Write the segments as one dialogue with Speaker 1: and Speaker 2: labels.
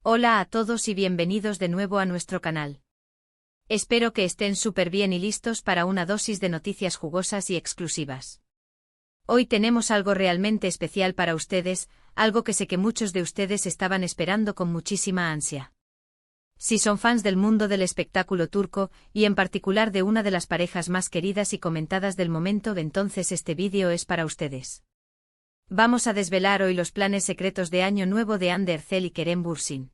Speaker 1: Hola a todos y bienvenidos de nuevo a nuestro canal. Espero que estén súper bien y listos para una dosis de noticias jugosas y exclusivas. Hoy tenemos algo realmente especial para ustedes, algo que sé que muchos de ustedes estaban esperando con muchísima ansia. Si son fans del mundo del espectáculo turco, y en particular de una de las parejas más queridas y comentadas del momento, entonces este vídeo es para ustedes. Vamos a desvelar hoy los planes secretos de Año Nuevo de Hande Erçel y Kerem Bürsin.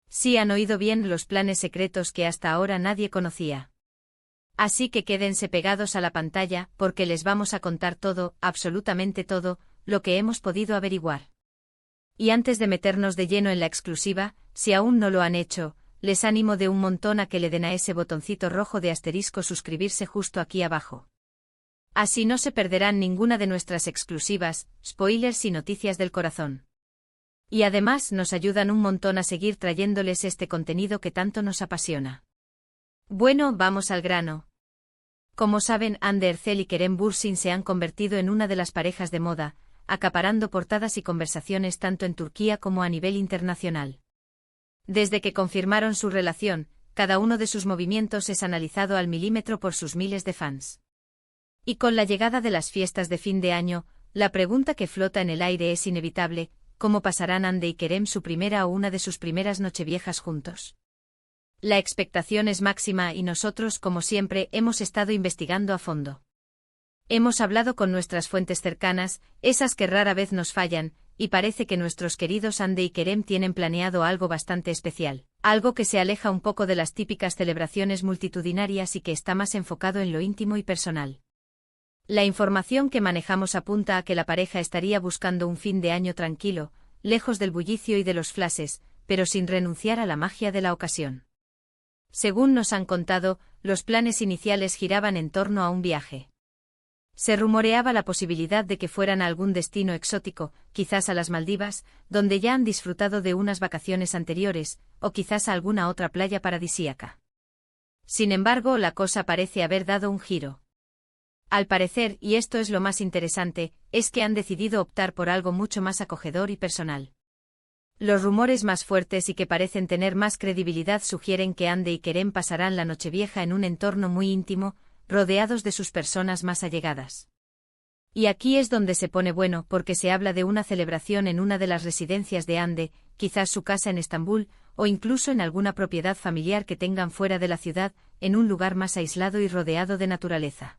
Speaker 1: Sí han oído bien, los planes secretos que hasta ahora nadie conocía. Así que quédense pegados a la pantalla, porque les vamos a contar todo, absolutamente todo, lo que hemos podido averiguar. Y antes de meternos de lleno en la exclusiva, si aún no lo han hecho, les animo de un montón a que le den a ese botoncito rojo de asterisco suscribirse justo aquí abajo. Así no se perderán ninguna de nuestras exclusivas, spoilers y noticias del corazón. Y además nos ayudan un montón a seguir trayéndoles este contenido que tanto nos apasiona. Bueno, vamos al grano. Como saben, Hande Erçel y Kerem Bürsin se han convertido en una de las parejas de moda, acaparando portadas y conversaciones tanto en Turquía como a nivel internacional. Desde que confirmaron su relación, cada uno de sus movimientos es analizado al milímetro por sus miles de fans. Y con la llegada de las fiestas de fin de año, la pregunta que flota en el aire es inevitable: ¿cómo pasarán Hande y Kerem su primera o una de sus primeras nocheviejas juntos? La expectación es máxima y nosotros, como siempre, hemos estado investigando a fondo. Hemos hablado con nuestras fuentes cercanas, esas que rara vez nos fallan, y parece que nuestros queridos Hande y Kerem tienen planeado algo bastante especial, algo que se aleja un poco de las típicas celebraciones multitudinarias y que está más enfocado en lo íntimo y personal. La información que manejamos apunta a que la pareja estaría buscando un fin de año tranquilo, lejos del bullicio y de los flashes, pero sin renunciar a la magia de la ocasión. Según nos han contado, los planes iniciales giraban en torno a un viaje. Se rumoreaba la posibilidad de que fueran a algún destino exótico, quizás a las Maldivas, donde ya han disfrutado de unas vacaciones anteriores, o quizás a alguna otra playa paradisíaca. Sin embargo, la cosa parece haber dado un giro. Al parecer, y esto es lo más interesante, es que han decidido optar por algo mucho más acogedor y personal. Los rumores más fuertes y que parecen tener más credibilidad sugieren que Hande y Kerem pasarán la Nochevieja en un entorno muy íntimo, rodeados de sus personas más allegadas. Y aquí es donde se pone bueno, porque se habla de una celebración en una de las residencias de Hande, quizás su casa en Estambul, o incluso en alguna propiedad familiar que tengan fuera de la ciudad, en un lugar más aislado y rodeado de naturaleza.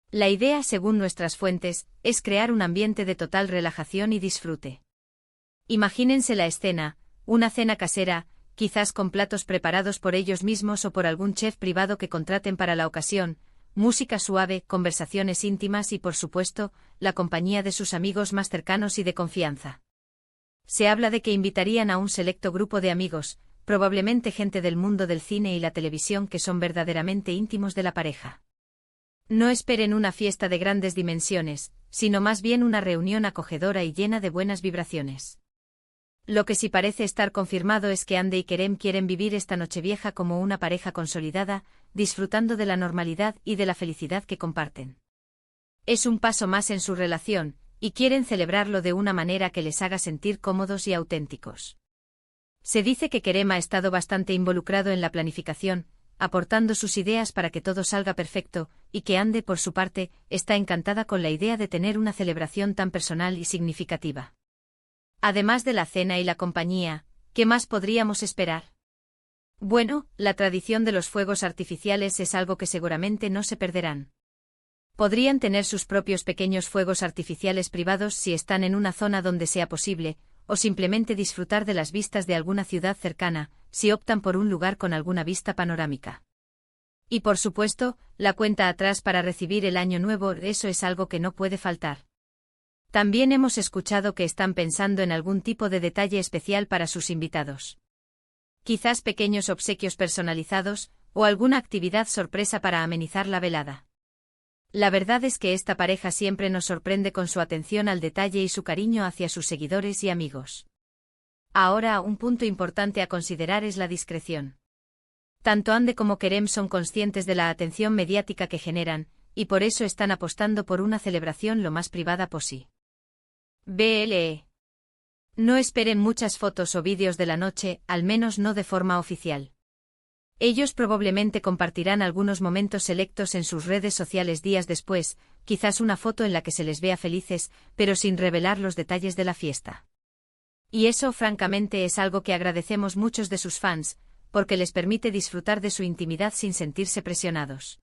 Speaker 1: La idea, según nuestras fuentes, es crear un ambiente de total relajación y disfrute. Imagínense la escena: una cena casera, quizás con platos preparados por ellos mismos o por algún chef privado que contraten para la ocasión, música suave, conversaciones íntimas y, por supuesto, la compañía de sus amigos más cercanos y de confianza. Se habla de que invitarían a un selecto grupo de amigos, probablemente gente del mundo del cine y la televisión que son verdaderamente íntimos de la pareja. No esperen una fiesta de grandes dimensiones, sino más bien una reunión acogedora y llena de buenas vibraciones. Lo que sí parece estar confirmado es que Hande y Kerem quieren vivir esta Nochevieja como una pareja consolidada, disfrutando de la normalidad y de la felicidad que comparten. Es un paso más en su relación, y quieren celebrarlo de una manera que les haga sentir cómodos y auténticos. Se dice que Kerem ha estado bastante involucrado en la planificación, aportando sus ideas para que todo salga perfecto, y que Hande, por su parte, está encantada con la idea de tener una celebración tan personal y significativa. Además de la cena y la compañía, ¿qué más podríamos esperar? Bueno, la tradición de los fuegos artificiales es algo que seguramente no se perderán. Podrían tener sus propios pequeños fuegos artificiales privados si están en una zona donde sea posible, o simplemente disfrutar de las vistas de alguna ciudad cercana, si optan por un lugar con alguna vista panorámica. Y por supuesto, la cuenta atrás para recibir el año nuevo, eso es algo que no puede faltar. También hemos escuchado que están pensando en algún tipo de detalle especial para sus invitados. Quizás pequeños obsequios personalizados, o alguna actividad sorpresa para amenizar la velada. La verdad es que esta pareja siempre nos sorprende con su atención al detalle y su cariño hacia sus seguidores y amigos. Ahora, un punto importante a considerar es la discreción. Tanto Hande como Kerem son conscientes de la atención mediática que generan, y por eso están apostando por una celebración lo más privada posible. No esperen muchas fotos o vídeos de la noche, al menos no de forma oficial. Ellos probablemente compartirán algunos momentos selectos en sus redes sociales días después, quizás una foto en la que se les vea felices, pero sin revelar los detalles de la fiesta. Y eso francamente es algo que agradecemos muchos de sus fans, porque les permite disfrutar de su intimidad sin sentirse presionados.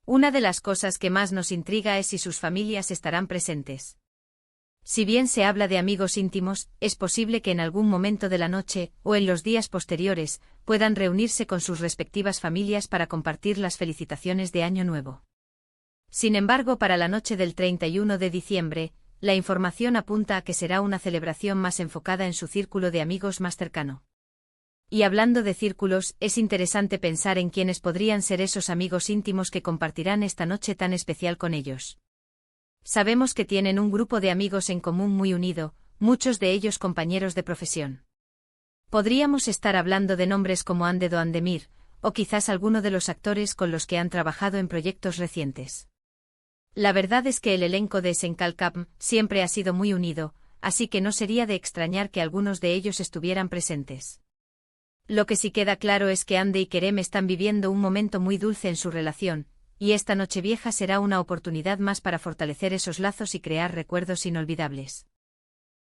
Speaker 1: Una de las cosas que más nos intriga es si sus familias estarán presentes. Si bien se habla de amigos íntimos, es posible que en algún momento de la noche, o en los días posteriores, puedan reunirse con sus respectivas familias para compartir las felicitaciones de Año Nuevo. Sin embargo, para la noche del 31 de diciembre, la información apunta a que será una celebración más enfocada en su círculo de amigos más cercano. Y hablando de círculos, es interesante pensar en quiénes podrían ser esos amigos íntimos que compartirán esta noche tan especial con ellos. Sabemos que tienen un grupo de amigos en común muy unido, muchos de ellos compañeros de profesión. Podríamos estar hablando de nombres como Ande Doandemir, o quizás alguno de los actores con los que han trabajado en proyectos recientes. La verdad es que el elenco de Senkalkam siempre ha sido muy unido, así que no sería de extrañar que algunos de ellos estuvieran presentes. Lo que sí queda claro es que Ande y Kerem están viviendo un momento muy dulce en su relación, y esta Nochevieja será una oportunidad más para fortalecer esos lazos y crear recuerdos inolvidables.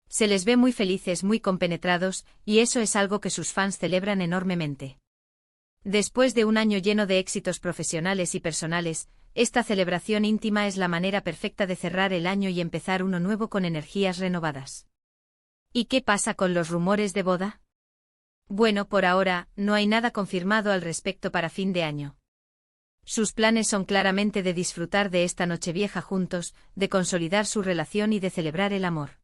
Speaker 1: Se les ve muy felices, muy compenetrados, y eso es algo que sus fans celebran enormemente. Después de un año lleno de éxitos profesionales y personales, esta celebración íntima es la manera perfecta de cerrar el año y empezar uno nuevo con energías renovadas. ¿Y qué pasa con los rumores de boda? Bueno, por ahora, no hay nada confirmado al respecto para fin de año. Sus planes son claramente de disfrutar de esta Nochevieja juntos, de consolidar su relación y de celebrar el amor.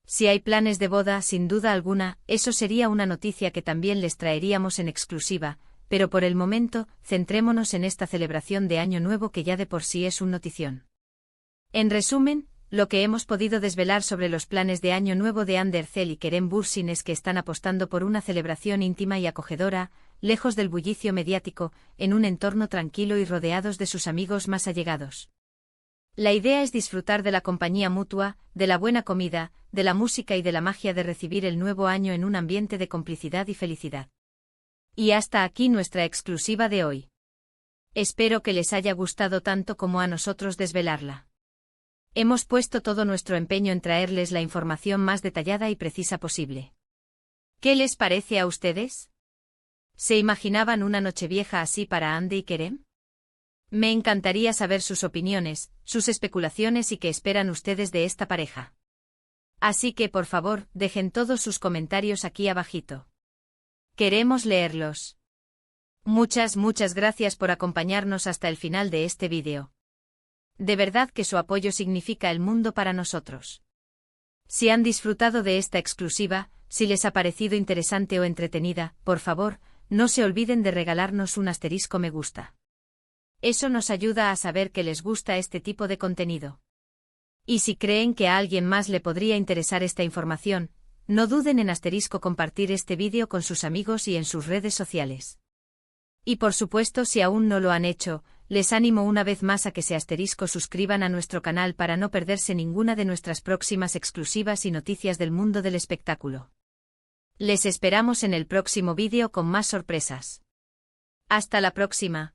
Speaker 1: Si hay planes de boda, sin duda alguna, eso sería una noticia que también les traeríamos en exclusiva, pero por el momento, centrémonos en esta celebración de Año Nuevo que ya de por sí es un notición. En resumen, lo que hemos podido desvelar sobre los planes de Año Nuevo de Hande Erçel y Kerem Bürsin es que están apostando por una celebración íntima y acogedora, lejos del bullicio mediático, en un entorno tranquilo y rodeados de sus amigos más allegados. La idea es disfrutar de la compañía mutua, de la buena comida, de la música y de la magia de recibir el nuevo año en un ambiente de complicidad y felicidad. Y hasta aquí nuestra exclusiva de hoy. Espero que les haya gustado tanto como a nosotros desvelarla. Hemos puesto todo nuestro empeño en traerles la información más detallada y precisa posible. ¿Qué les parece a ustedes? ¿Se imaginaban una Nochevieja así para Hande y Kerem? Me encantaría saber sus opiniones, sus especulaciones y qué esperan ustedes de esta pareja. Así que por favor, dejen todos sus comentarios aquí abajito. Queremos leerlos. Muchas gracias por acompañarnos hasta el final de este vídeo. De verdad que su apoyo significa el mundo para nosotros. Si han disfrutado de esta exclusiva, si les ha parecido interesante o entretenida, por favor, no se olviden de regalarnos un asterisco me gusta. Eso nos ayuda a saber que les gusta este tipo de contenido. Y si creen que a alguien más le podría interesar esta información, no duden en asterisco compartir este vídeo con sus amigos y en sus redes sociales. Y por supuesto, si aún no lo han hecho, les animo una vez más a que se asterisco suscriban a nuestro canal para no perderse ninguna de nuestras próximas exclusivas y noticias del mundo del espectáculo. Les esperamos en el próximo vídeo con más sorpresas. Hasta la próxima.